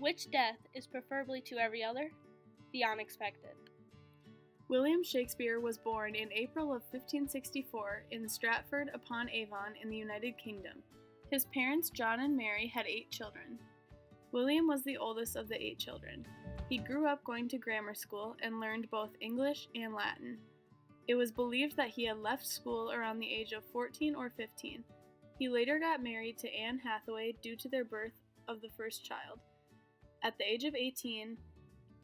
Which death is preferably to every other? The unexpected. William Shakespeare was born in April of 1564 in Stratford-upon-Avon in the United Kingdom. His parents, John and Mary, had 8 children. William was the oldest of the 8 children. He grew up going to grammar school and learned both English and Latin. It was believed that he had left school around the age of 14 or 15. He later got married to Anne Hathaway due to their birth of the first child. At the age of 18,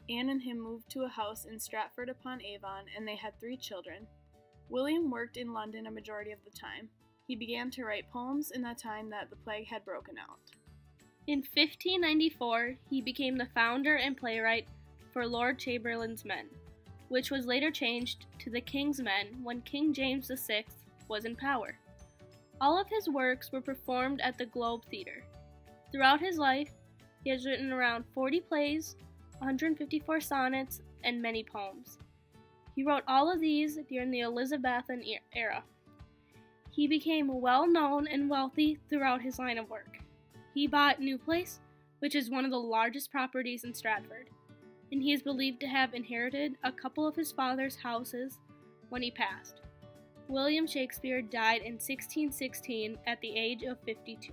Anne and him moved to a house in Stratford-upon-Avon, and they had 3 children. William worked in London a majority of the time. He began to write poems in the time that the plague had broken out. In 1594, he became the founder and playwright for Lord Chamberlain's Men, which was later changed to the King's Men when King James VI was in power. All of his works were performed at the Globe Theatre. Throughout his life, he has written around 40 plays, 154 sonnets, and many poems. He wrote all of these during the Elizabethan era. He became well known and wealthy throughout his line of work. He bought New Place, which is one of the largest properties in Stratford, and he is believed to have inherited a couple of his father's houses when he passed. William Shakespeare died in 1616 at the age of 52.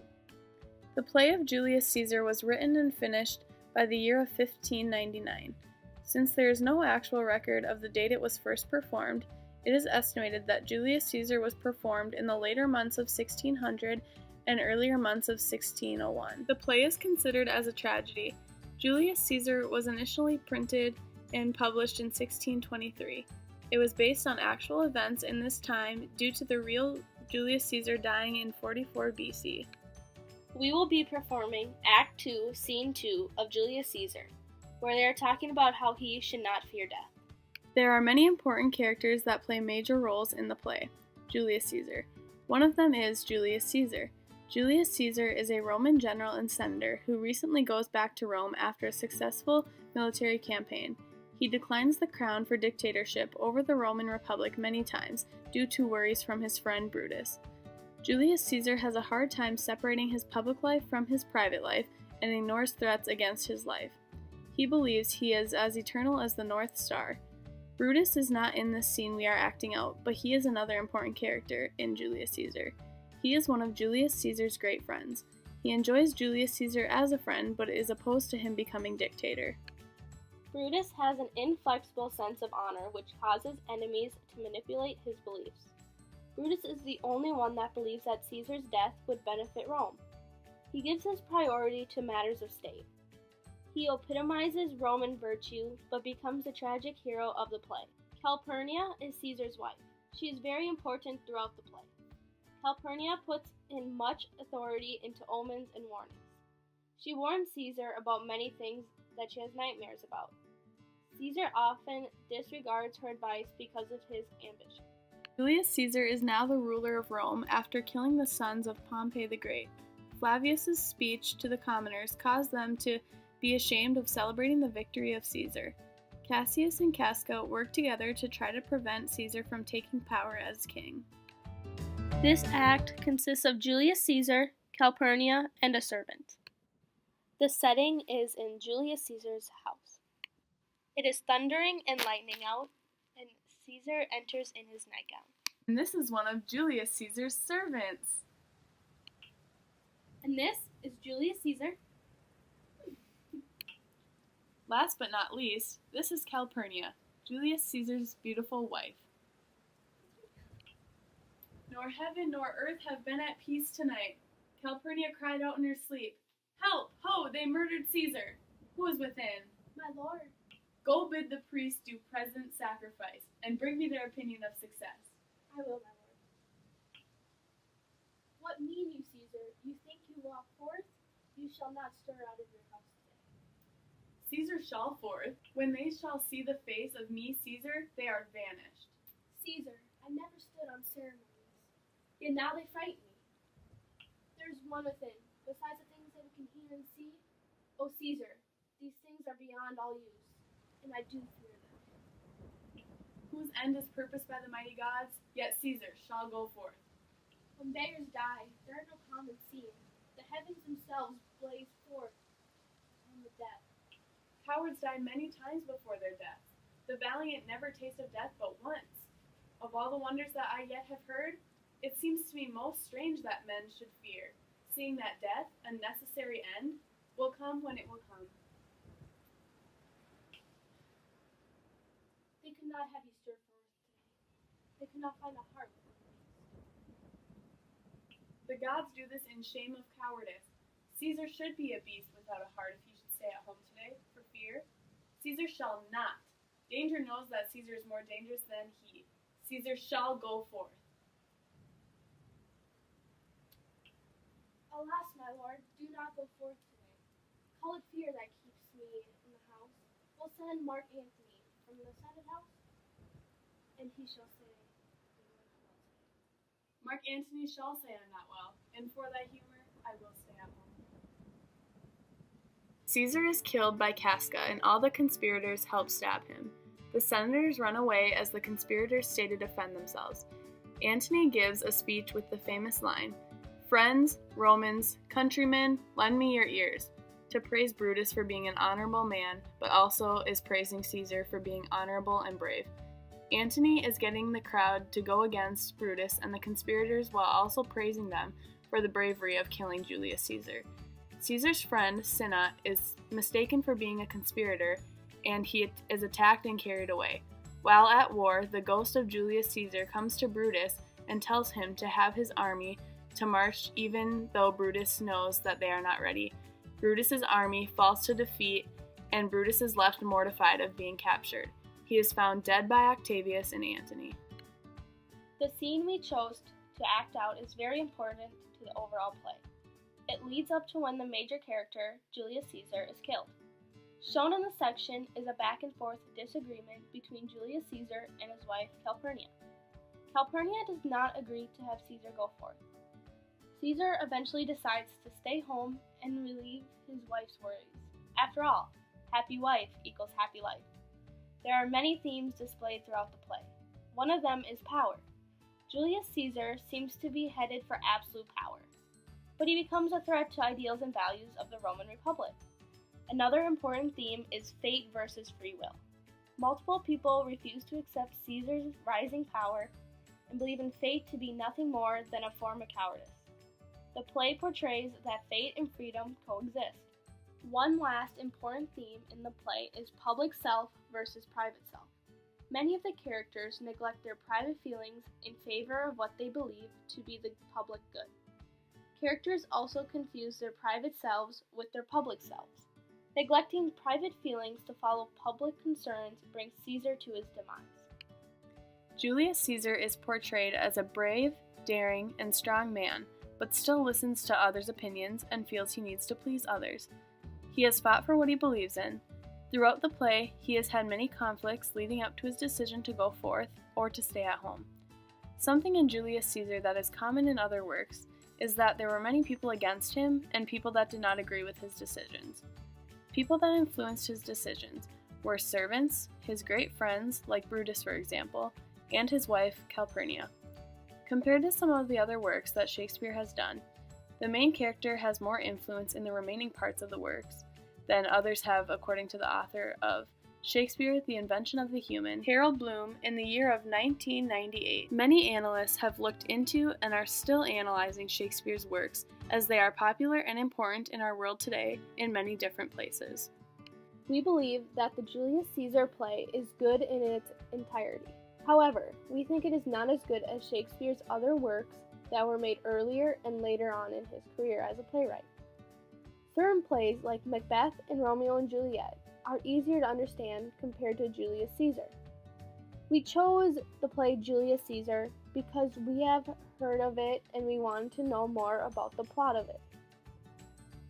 The play of Julius Caesar was written and finished by the year of 1599. Since there is no actual record of the date it was first performed, it is estimated that Julius Caesar was performed in the later months of 1600 and earlier months of 1601. The play is considered as a tragedy. Julius Caesar was initially printed and published in 1623. It was based on actual events in this time due to the real Julius Caesar dying in 44 BC. We will be performing Act 2, Scene 2 of Julius Caesar, where they are talking about how he should not fear death. There are many important characters that play major roles in the play, Julius Caesar. One of them is Julius Caesar. Julius Caesar is a Roman general and senator who recently goes back to Rome after a successful military campaign. He declines the crown for dictatorship over the Roman Republic many times due to worries from his friend Brutus. Julius Caesar has a hard time separating his public life from his private life and ignores threats against his life. He believes he is as eternal as the North Star. Brutus is not in this scene we are acting out, but he is another important character in Julius Caesar. He is one of Julius Caesar's great friends. He enjoys Julius Caesar as a friend, but is opposed to him becoming dictator. Brutus has an inflexible sense of honor which causes enemies to manipulate his beliefs. Brutus is the only one that believes that Caesar's death would benefit Rome. He gives his priority to matters of state. He epitomizes Roman virtue, but becomes the tragic hero of the play. Calpurnia is Caesar's wife. She is very important throughout the play. Calpurnia puts in much authority into omens and warnings. She warns Caesar about many things that she has nightmares about. Caesar often disregards her advice because of his ambition. Julius Caesar is now the ruler of Rome after killing the sons of Pompey the Great. Flavius's speech to the commoners caused them to be ashamed of celebrating the victory of Caesar. Cassius and Casca worked together to try to prevent Caesar from taking power as king. This act consists of Julius Caesar, Calpurnia, and a servant. The setting is in Julius Caesar's house. It is thundering and lightning out, and Caesar enters in his nightgown. And this is one of Julius Caesar's servants. And this is Julius Caesar. Last but not least, this is Calpurnia, Julius Caesar's beautiful wife. Nor heaven nor earth have been at peace tonight. Calpurnia cried out in her sleep. Help! Ho! They murdered Caesar! Who is within? My lord. Go bid the priest do present sacrifice, and bring me their opinion of success. I will, my lord. What mean you, Caesar? You think you walk forth? You shall not stir out of your house today. Caesar shall forth. When they shall see the face of me, Caesar, they are vanished. Caesar, I never stood on ceremonies, yet now they frighten me. There's one within, besides the things that we can hear and see. O Caesar, these things are beyond all use, and I do fear them. Whose end is purposed by the mighty gods, yet Caesar shall go forth. When beggars die, there are no common seeing. The heavens themselves blaze forth on the death. Cowards die many times before their death. The valiant never taste of death but once. Of all the wonders that I yet have heard, it seems to me most strange that men should fear, seeing that death, a necessary end, will come when it will come. They could not have you stir forth today. They could not find a heart within the beast. The gods do this in shame of cowardice. Caesar should be a beast without a heart if he should stay at home today, for fear. Caesar shall not. Danger knows that Caesar is more dangerous than he. Caesar shall go forth. Alas, my lord, do not go forth today. Call it fear that keeps me in the house. We'll send Mark Antony from the Senate house, and he shall say, you are not well today. Mark Antony shall say I'm not well, and for thy humor I will stay at home. Caesar is killed by Casca, and all the conspirators help stab him. The senators run away as the conspirators stay to defend themselves. Antony gives a speech with the famous line, "Friends, Romans, countrymen, lend me your ears," to praise Brutus for being an honorable man, but also is praising Caesar for being honorable and brave. Antony is getting the crowd to go against Brutus and the conspirators while also praising them for the bravery of killing Julius Caesar. Caesar's friend, Cinna, is mistaken for being a conspirator, and he is attacked and carried away. While at war, the ghost of Julius Caesar comes to Brutus and tells him to have his army to march even though Brutus knows that they are not ready. Brutus's army falls to defeat, and Brutus is left mortified of being captured. He is found dead by Octavius and Antony. The scene we chose to act out is very important to the overall play. It leads up to when the major character, Julius Caesar, is killed. Shown in the section is a back and forth disagreement between Julius Caesar and his wife Calpurnia. Calpurnia does not agree to have Caesar go forth. Caesar eventually decides to stay home and relieve his wife's worries. After all, happy wife equals happy life. There are many themes displayed throughout the play. One of them is power. Julius Caesar seems to be headed for absolute power, but he becomes a threat to ideals and values of the Roman Republic. Another important theme is fate versus free will. Multiple people refuse to accept Caesar's rising power and believe in fate to be nothing more than a form of cowardice. The play portrays that fate and freedom coexist. One last important theme in the play is public self versus private self. Many of the characters neglect their private feelings in favor of what they believe to be the public good. Characters also confuse their private selves with their public selves. Neglecting private feelings to follow public concerns brings Caesar to his demise. Julius Caesar is portrayed as a brave, daring, and strong man, but still listens to others' opinions and feels he needs to please others. He has fought for what he believes in. Throughout the play, he has had many conflicts leading up to his decision to go forth or to stay at home. Something in Julius Caesar that is common in other works is that there were many people against him and people that did not agree with his decisions. People that influenced his decisions were servants, his great friends, like Brutus for example, and his wife, Calpurnia. Compared to some of the other works that Shakespeare has done, the main character has more influence in the remaining parts of the works than others have according to the author of Shakespeare, The Invention of the Human, Harold Bloom, in the year of 1998. Many analysts have looked into and are still analyzing Shakespeare's works as they are popular and important in our world today in many different places. We believe that the Julius Caesar play is good in its entirety. However, we think it is not as good as Shakespeare's other works that were made earlier and later on in his career as a playwright. Certain plays like Macbeth and Romeo and Juliet are easier to understand compared to Julius Caesar. We chose the play Julius Caesar because we have heard of it and we wanted to know more about the plot of it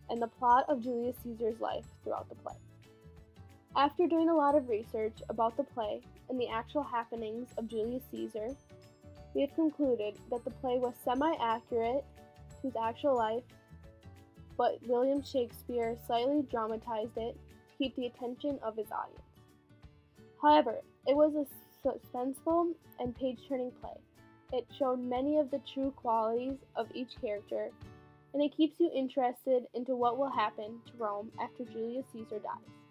and the plot of Julius Caesar's life throughout the play. After doing a lot of research about the play and the actual happenings of Julius Caesar, we have concluded that the play was semi-accurate to his actual life, but William Shakespeare slightly dramatized it to keep the attention of his audience. However, it was a suspenseful and page-turning play. It showed many of the true qualities of each character and it keeps you interested into what will happen to Rome after Julius Caesar dies.